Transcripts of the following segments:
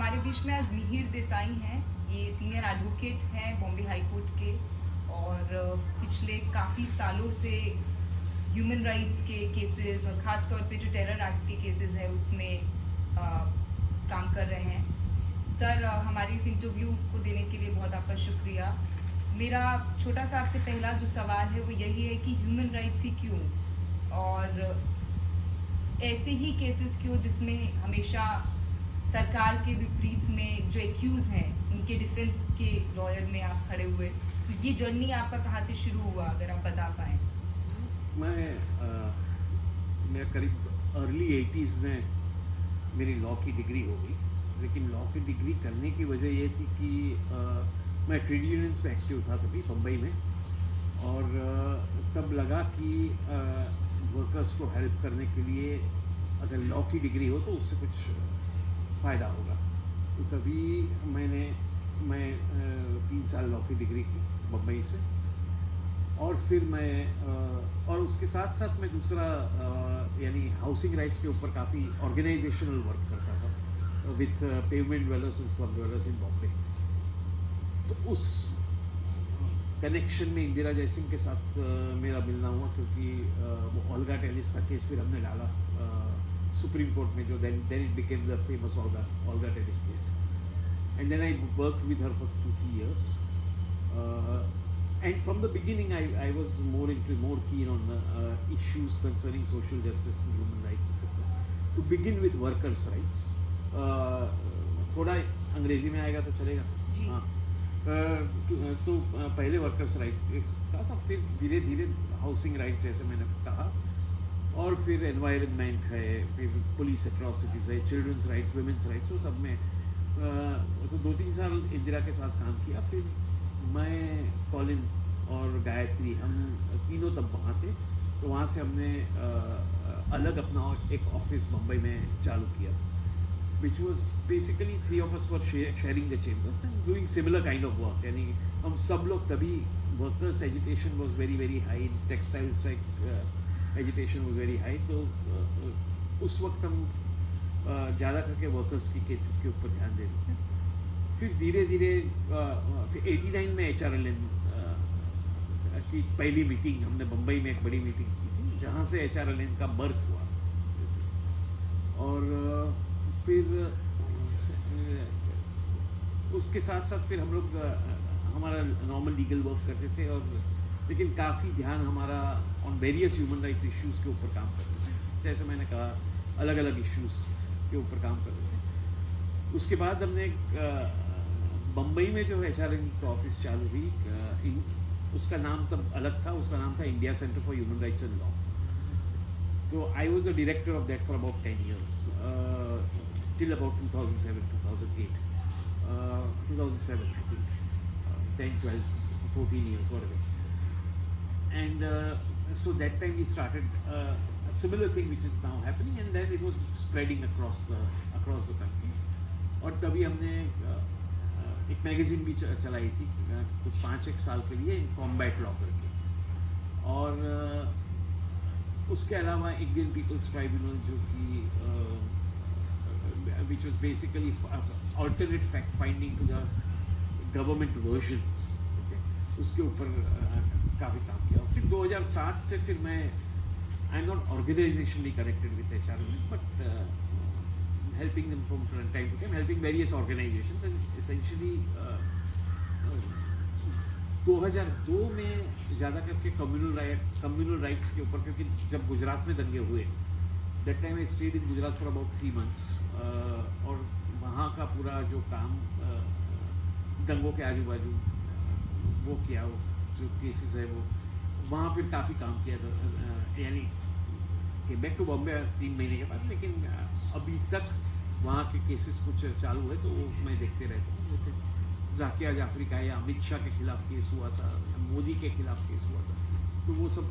हमारे बीच में आज मिहिर देसाई हैं। ये सीनियर एडवोकेट हैं बॉम्बे हाई कोर्ट के और पिछले काफ़ी सालों से ह्यूमन राइट्स के केसेस और ख़ास तौर पे जो टेरर एक्ट्स के केसेस हैं उसमें काम कर रहे हैं। सर, हमारे इस इंटरव्यू को देने के लिए बहुत आपका शुक्रिया। मेरा छोटा सा आपसे पहला जो सवाल है वो यही है कि ह्यूमन राइट्स ही क्यों, और ऐसे ही केसेस क्यों जिसमें हमेशा सरकार के विपरीत में जो एक्यूज़ हैं उनके डिफेंस के लॉयर में आप खड़े हुए, तो ये जर्नी आपका कहाँ से शुरू हुआ, अगर आप बता पाएँ? मैं करीब अर्ली 80s में मेरी लॉ की डिग्री हो गई, लेकिन लॉ की डिग्री करने की वजह ये थी कि मैं ट्रेड यूनियंस में एक्टिव था तभी बम्बई में, और तब लगा कि वर्कर्स को हेल्प करने के लिए अगर लॉ की डिग्री हो तो उससे कुछ फ़ायदा होगा। तो तभी मैं 3 साल लॉ की डिग्री की बम्बई से, और फिर और उसके साथ साथ मैं दूसरा यानी हाउसिंग राइट्स के ऊपर काफ़ी ऑर्गेनाइजेशनल वर्क करता था with pavement dwellers and slum dwellers in Bombay. तो उस कनेक्शन में इंदिरा जयसिंह के साथ मेरा मिलना हुआ, क्योंकि वो ओल्गा टेलिस का केस फिर हमने डाला सुप्रीम कोर्ट में, जो then it became the famous Olga Tellis case, and then I work with her for 2-3 years. And from the beginning, I was more keen on issues concerning social justice and human rights, etc. To begin with workers' rights. थोड़ा अंग्रेजी में आएगा तो चलेगा? हाँ। तो पहले workers rights के साथ, और फिर धीरे धीरे हाउसिंग राइट्स जैसे मैंने कहा, और फिर एनवायरनमेंट है, फिर पुलिस एट्रॉसिटीज़ है, चिल्ड्रंस राइट्स, वुमेंस राइट्स, वो सब में तो 2-3 साल इंदिरा के साथ काम किया। फिर मैं, कॉलिन और गायत्री, हम तीनों तब वहाँ थे, तो वहाँ से हमने अलग अपना एक ऑफिस मुंबई में चालू किया, which was basically 3 of us were sharing the chambers and doing similar kind of work. यानी हम सब लोग तभी, workers agitation was very high, textile strike agitation was very high, तो उस वक्त हम ज़्यादा करके वर्कर्स की केसेस के ऊपर ध्यान दे रहे थे। फिर धीरे धीरे फिर 89 में HRLN की पहली मीटिंग हमने बम्बई में एक बड़ी मीटिंग की थी, जहाँ से HRLN का बर्थ हुआ जैसे। और फिर उसके साथ साथ फिर हम लोग हमारा नॉर्मल लीगल वर्क करते थे, और लेकिन काफ़ी ध्यान हमारा on various human rights issues के ऊपर काम करते थे। जैसे मैंने कहा, अलग अलग इश्यूज़ के ऊपर काम करते थे। उसके बाद हमने बम्बई में जो HRLN का ऑफिस चालू हुई, उसका नाम तब अलग था, उसका नाम था India centre for human rights and law. तो I was the director of that for about 10 years, till about 2007, 2008, 2007 I think, 10, 12, 14 years, whatever. And so that time we started a similar thing which is now happening, and then it was spreading across the country. और तभी हमने एक magazine भी चलाई थी कुछ 5-1 साल के लिए, कॉम्बैट लॉ करके, और उसके अलावा इंडियन पीपल्स ट्राइब्यूनल, जो कि which was basically alternate fact finding to the government versions, उसके ऊपर काफ़ी काम किया। फिर 2007 से फिर मैं, I am not organisationally connected with HRLN, but helping them from time to time, helping various organizations, and essentially 2002 में ज़्यादा करके कम्युनल राइट्स के ऊपर, क्योंकि जब गुजरात में दंगे हुए, that time I stayed in Gujarat for about 3 months, और वहाँ का पूरा जो काम दंगों के आजू बाजू वो किया, वो जो केसेस है वो वहाँ फिर काफ़ी काम किया था। यानी कि बैक टू बॉम्बे 3 महीने के बाद, लेकिन अभी तक वहाँ के केसेस कुछ चालू है तो वो मैं देखते रहता हूँ। जैसे जाकिया जाफरी का या अमित शाह के खिलाफ केस हुआ था, या मोदी के खिलाफ केस हुआ था, तो वो सब,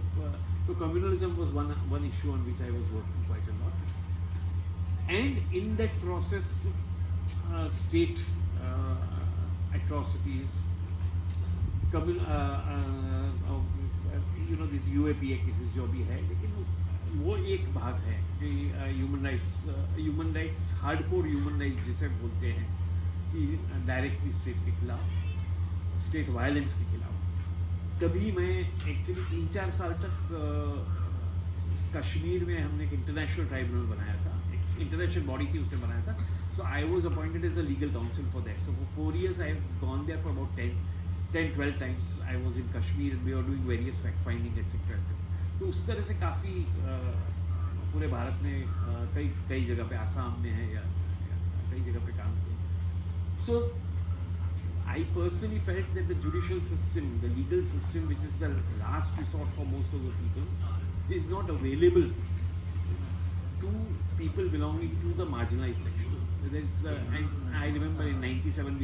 तो communalism was one issue on which I was working quite a lot, and in that process state atrocities, this UAPA cases जो भी है, लेकिन वो एक भाग है कि human rights hardcore human rights जिसे बोलते हैं, कि डायरेक्टली स्टेट के खिलाफ, स्टेट वायलेंस के खिलाफ। तभी मैं एक्चुअली 3-4 साल तक कश्मीर में हमने एक इंटरनेशनल ट्राइब्यूनल बनाया था, एक इंटरनेशनल बॉडी थी, उसने बनाया था। So I was appointed as a legal counsel for that. So for 4 years I have gone there for about 10-12 times। I was in Kashmir, we are doing various fact finding etcetera etcetera. तो उस तरह से काफ़ी पूरे भारत में कई जगह पे, आसाम में है या कई जगह पे काम किया। सो I personally felt that the judicial system, the legal system, which is the last resort for most of the people, is not available to people belonging to the marginalized section. Whether it's and I remember in '97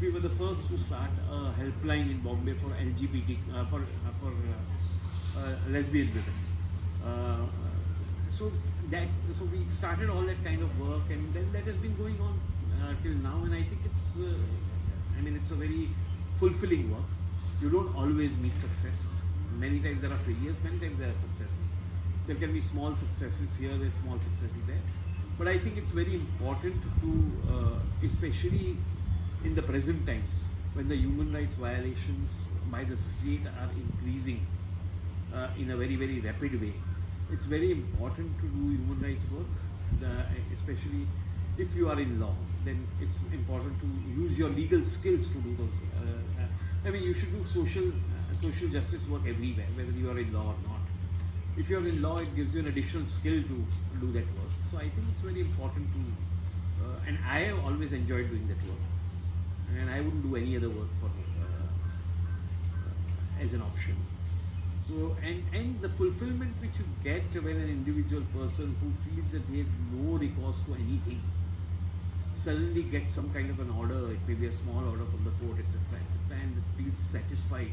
we were the first to start a helpline in Bombay for LGBT for lesbian women. So we started all that kind of work, and then that has been going on till now, and I think it's it's a very fulfilling work. You don't always meet success. Many times there are failures, many times there are successes. There can be small successes here, there's small successes there. But I think it's very important to, especially in the present times, when the human rights violations by the state are increasing in a very, very rapid way. It's very important to do human rights work, especially if you are in law. Then it's important to use your legal skills to do those. You should do social justice work everywhere, whether you are in law or not. If you are in law, it gives you an additional skill to do that work. So I think it's very important to, and I have always enjoyed doing that work, and I wouldn't do any other work for as an option. So and the fulfillment which you get when an individual person who feels that they have no recourse to anything suddenly gets some kind of an order, it may be a small order from the court, etc., etc., and feels satisfied.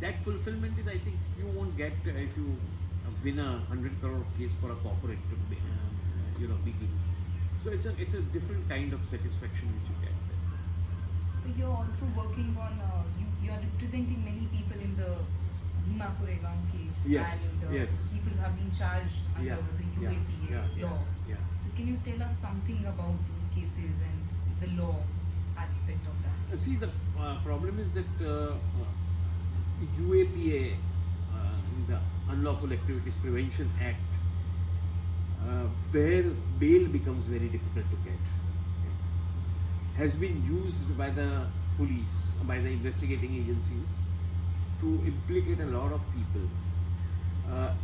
That fulfillment is, I think, you won't get if you win a 100 crore case for a corporate, biggie. So it's a different kind of satisfaction which you get. So you're also working on, you are representing many people in the Bhima Koregaon case. Yes, and yes. people have been charged under the UAPA law. Yeah. So can you tell us something about those cases and the law aspect of that? See, the problem is that UAPA, the Unlawful Activities Prevention Act, where bail becomes very difficult to get, has been used by the police, by the investigating agencies, to implicate a lot of people.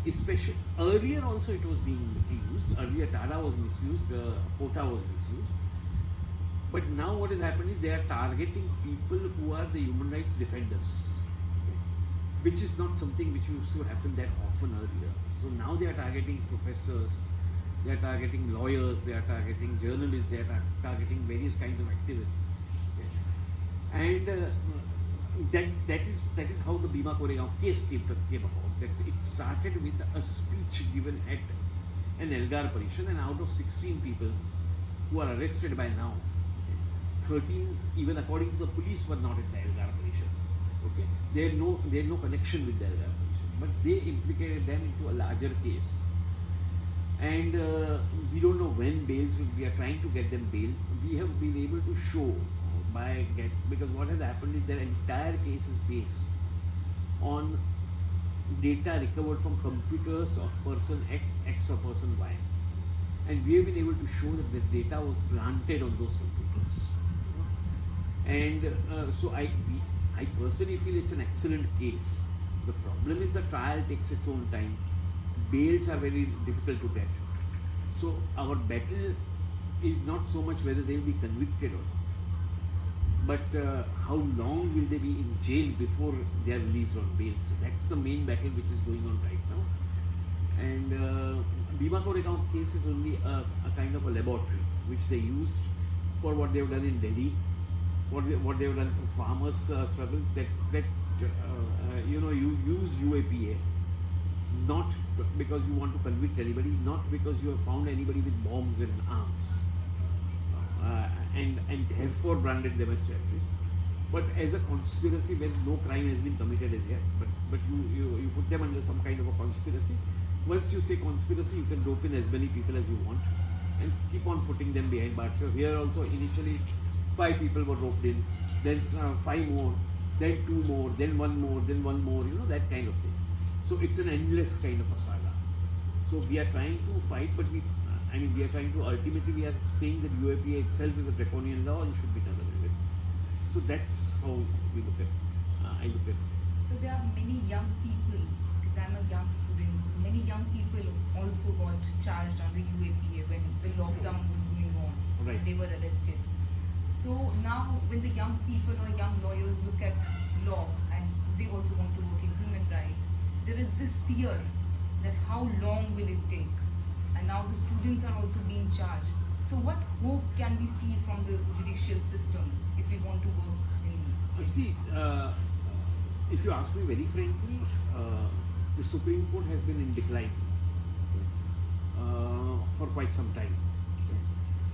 Especially earlier also it was being used. Earlier TADA was misused, POTA was misused. But now what has happened is they are targeting people who are the human rights defenders, which is not something which used to happen that often earlier. So now they are targeting professors, they are targeting lawyers, they are targeting journalists, they are targeting various kinds of activists. And that is how the Bhima Koregaon case came about. That it started with a speech given at an Elgar Parishad, and out of 16 people who are arrested by now, 13, even according to the police, were not at the Elgar Parishad. Okay, they had no connection with the Elgar Parishad, but they implicated them into a larger case. And we don't know when bails. We are trying to get them bail. We have been able to show because what has happened is their entire case is based on data recovered from computers of person X or person Y, and we have been able to show that the data was planted on those computers. And so I personally feel it's an excellent case. The problem is the trial takes its own time. Bails are very difficult to get. So our battle is not so much whether they will be convicted or not, but how long will they be in jail before they are released on bail. So that's the main battle which is going on right now. And Bhima Koregaon case is only a kind of a laboratory which they used for what they have done in Delhi, what they have done for farmers' struggle. You use UAPA not because you want to convict anybody, not because you have found anybody with bombs and arms, and therefore branded them as terrorists, but as a conspiracy when no crime has been committed as yet. But you put them under some kind of a conspiracy. Once you say conspiracy, you can rope in as many people as you want and keep on putting them behind bars. So here also initially 5 people were roped in, then 5 more, then 2 more, then 1 more, then 1 more, that kind of thing. So it's an endless kind of a saga. So we are trying to fight, but we are trying to, ultimately we are saying that UAPA itself is a draconian law and should be done away with. So that's how we look at, I look at it. So there are many young people, because I'm a young student, so many young people also got charged under UAPA when the lockdown was going on. Right. And they were arrested. So now when the young people or young lawyers look at law and they also want to work in human rights, there is this fear that how long will it take? And now the students are also being charged. So what hope can we see from the judicial system if we want to work in See, if you ask me very frankly, the Supreme Court has been in decline for quite some time.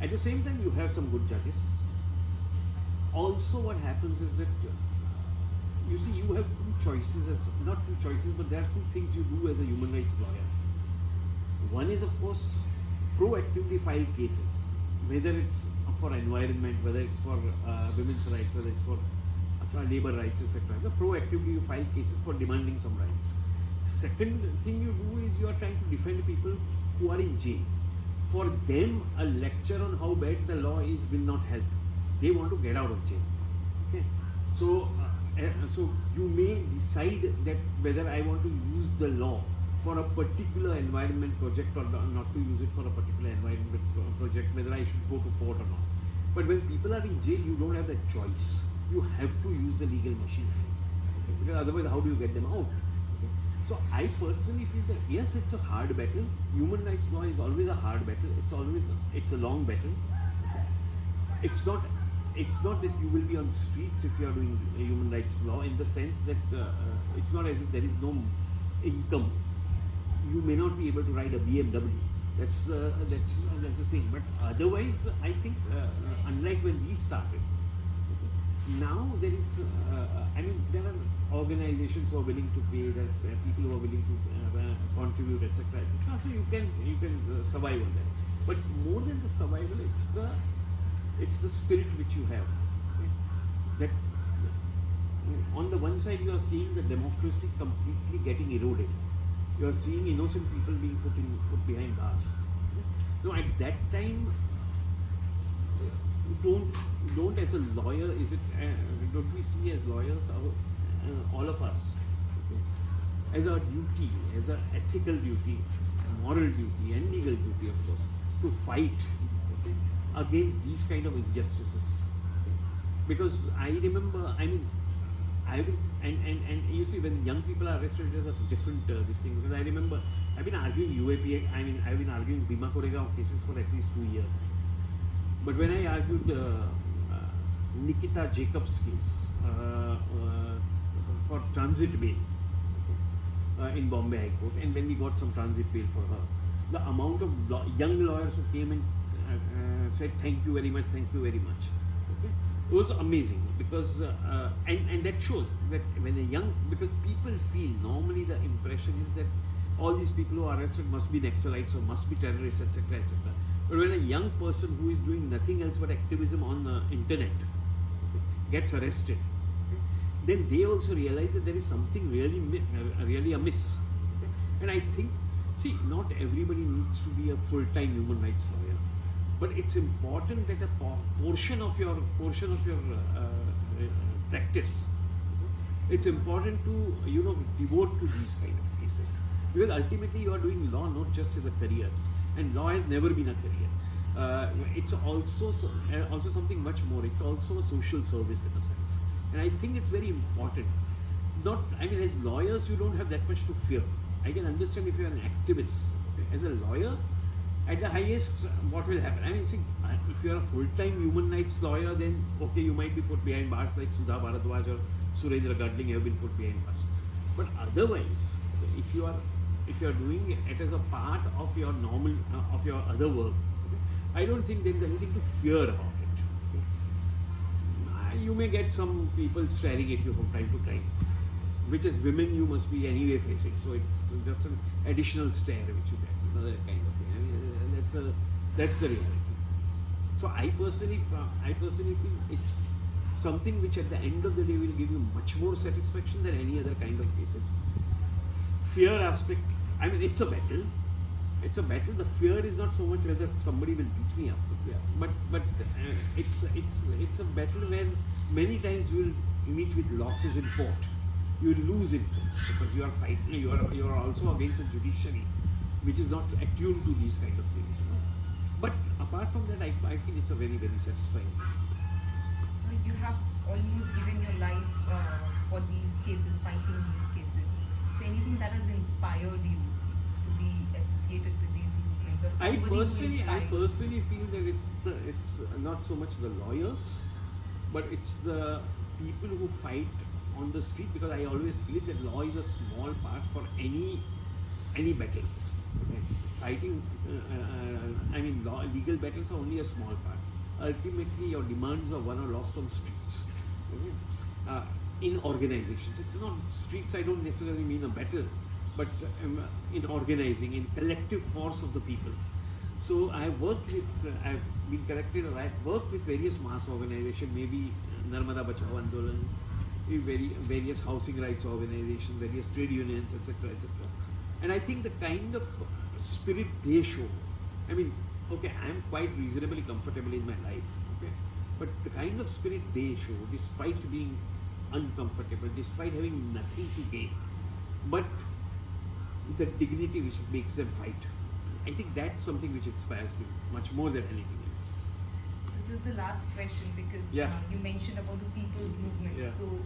At the same time, you have some good judges. Also, what happens is that you see, you have two choices, not two choices, but there are two things you do as a human rights lawyer. One is, of course, proactively file cases, whether it's for environment, whether it's for women's rights, whether it's for labor rights, etc. Proactively you file cases for demanding some rights. Second thing you do is you are trying to defend people who are in jail. For them, a lecture on how bad the law is will not help. They want to get out of jail. Okay? So you may decide that whether I want to use the law for a particular environment project or not to use it for a particular environment project, whether I should go to court or not. But when people are in jail, you don't have that choice. You have to use the legal machinery. Okay? Because otherwise, how do you get them out? Okay? So I personally feel that yes, it's a hard battle. Human rights law is always a hard battle. It's a long battle. It's not that you will be on the streets if you are doing human rights law, in the sense that it's not as if there is no income. You may not be able to ride a BMW. That's the thing. But otherwise, I think unlike when we started, now there is. There are organizations who are willing to pay. There are people who are willing to contribute, etc., etc. So you can survive on that. But more than the survival, it's the spirit which you have. Okay? That on the one side you are seeing the democracy completely getting eroded. You are seeing innocent people being put behind bars. No, at that time, don't as a lawyer, don't we see as lawyers, all of us, okay, as our duty, as an ethical duty, moral duty, and legal duty, of course, to fight, okay, against these kind of injustices. Okay? Because I remember, and you see, when young people are arrested, there's a different this thing. Because I remember, I've been arguing UAPA, I've been arguing Bhima Koregaon cases for at least 2 years. But when I argued Nikita Jacobs' case for transit bail in Bombay High Court, and when we got some transit bail for her, the amount of young lawyers who came and said thank you very much, okay? It was amazing, because and that shows that when because people feel, normally the impression is that all these people who are arrested must be Naxalites or must be terrorists, etc., etc. But when a young person who is doing nothing else but activism on the internet, okay, gets arrested, okay, then they also realize that there is something really amiss. Okay? And I think, see, not everybody needs to be a full-time human rights lawyer. But it's important that a portion of your practice, it's important to devote to these kind of cases, because ultimately you are doing law not just as a career, and law has never been a career. It's also something much more. It's also a social service in a sense, and I think it's very important. As lawyers, you don't have that much to fear. I can understand if you are an activist. Okay? As a lawyer, at the highest, what will happen? See, if you are a full-time human rights lawyer, then okay, you might be put behind bars like Sudha Bharadwaj or Surendra Gadling have been put behind bars. But otherwise, if you are doing it as a part of your normal, of your other work, okay, I don't think there is anything to fear about it. Okay? You may get some people staring at you from time to time, which as women you must be anyway facing. So it's just an additional stare which you get, that kind of thing. That's the reality. So I personally feel it's something which at the end of the day will give you much more satisfaction than any other kind of cases. Fear aspect, I mean, it's a battle. It's a battle. The fear is not so much whether somebody will beat me up, but it's a battle where many times you will meet with losses in court. You will lose in court because you are fighting. You are also against a judiciary which is not attuned to these kind of things. You know? But apart from that, I feel it's a very, very satisfying. So you have almost given your life for these cases, fighting these cases. So anything that has inspired you to be associated with these movements, or I somebody who inspired you? personally feel that it's not so much the lawyers, but it's the people who fight on the street, because I always feel that law is a small part for any battle. Okay? Fighting, legal battles are only a small part. Ultimately, your demands are won or lost on streets. Okay? In organizations, it's not streets. I don't necessarily mean a battle, but in organizing, in collective force of the people. So I've been collected, or I've worked with various mass organizations, maybe Narmada Bachao Andolan, various housing rights organizations, various trade unions, etc., etc. And I think the kind of spirit they show, I mean, okay, I'm quite reasonably comfortable in my life, okay, but the kind of spirit they show, despite being uncomfortable, despite having nothing to gain, but the dignity which makes them fight, I think that's something which inspires me much more than anything else. This was the last question, because Yeah. you mentioned about the people's movement. Yeah. So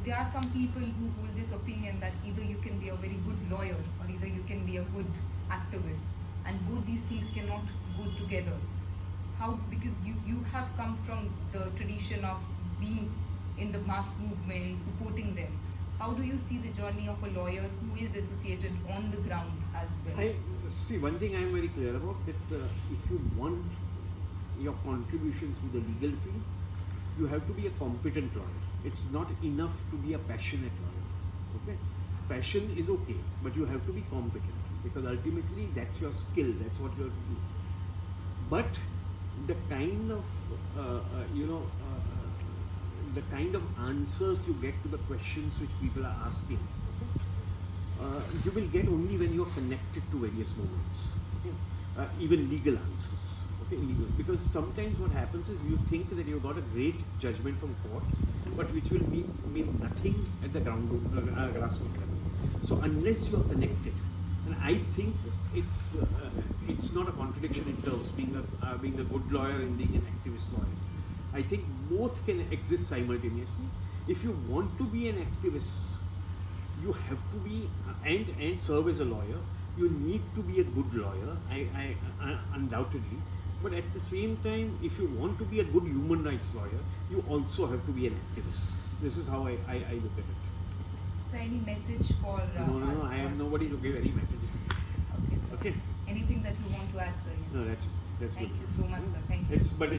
there are some people who hold this opinion that either you can be a very good lawyer or either you can be a good activist, and both these things cannot go together. How? Because you have come from the tradition of being in the mass movement, supporting them. How do you see the journey of a lawyer who is associated on the ground as well? I see one thing I am very clear about, that if you want your contribution through the legal field, you have to be a competent lawyer. It's not enough to be a passionate lawyer. Okay, passion is okay, but you have to be competent, because ultimately that's your skill. That's what you have to do. But the kind of the kind of answers you get to the questions which people are asking, you will get only when you are connected to various movements, okay? Even legal answers, okay? Legal. Because sometimes what happens is you think that you got a great judgment from court, but which will mean nothing at the grassroots level. So unless you are connected, and I think it's not a contradiction in terms being a good lawyer and being an activist lawyer. I think both can exist simultaneously. If you want to be an activist, you have to be and serve as a lawyer. You need to be a good lawyer, I undoubtedly. But at the same time, if you want to be a good human rights lawyer, you also have to be an activist. This is how I look at it. So any message for No, us? I am nobody to give any messages. Okay, sir. Okay. Anything that you want to add, sir? No, that's Thank good. you so much, sir. Thank you. But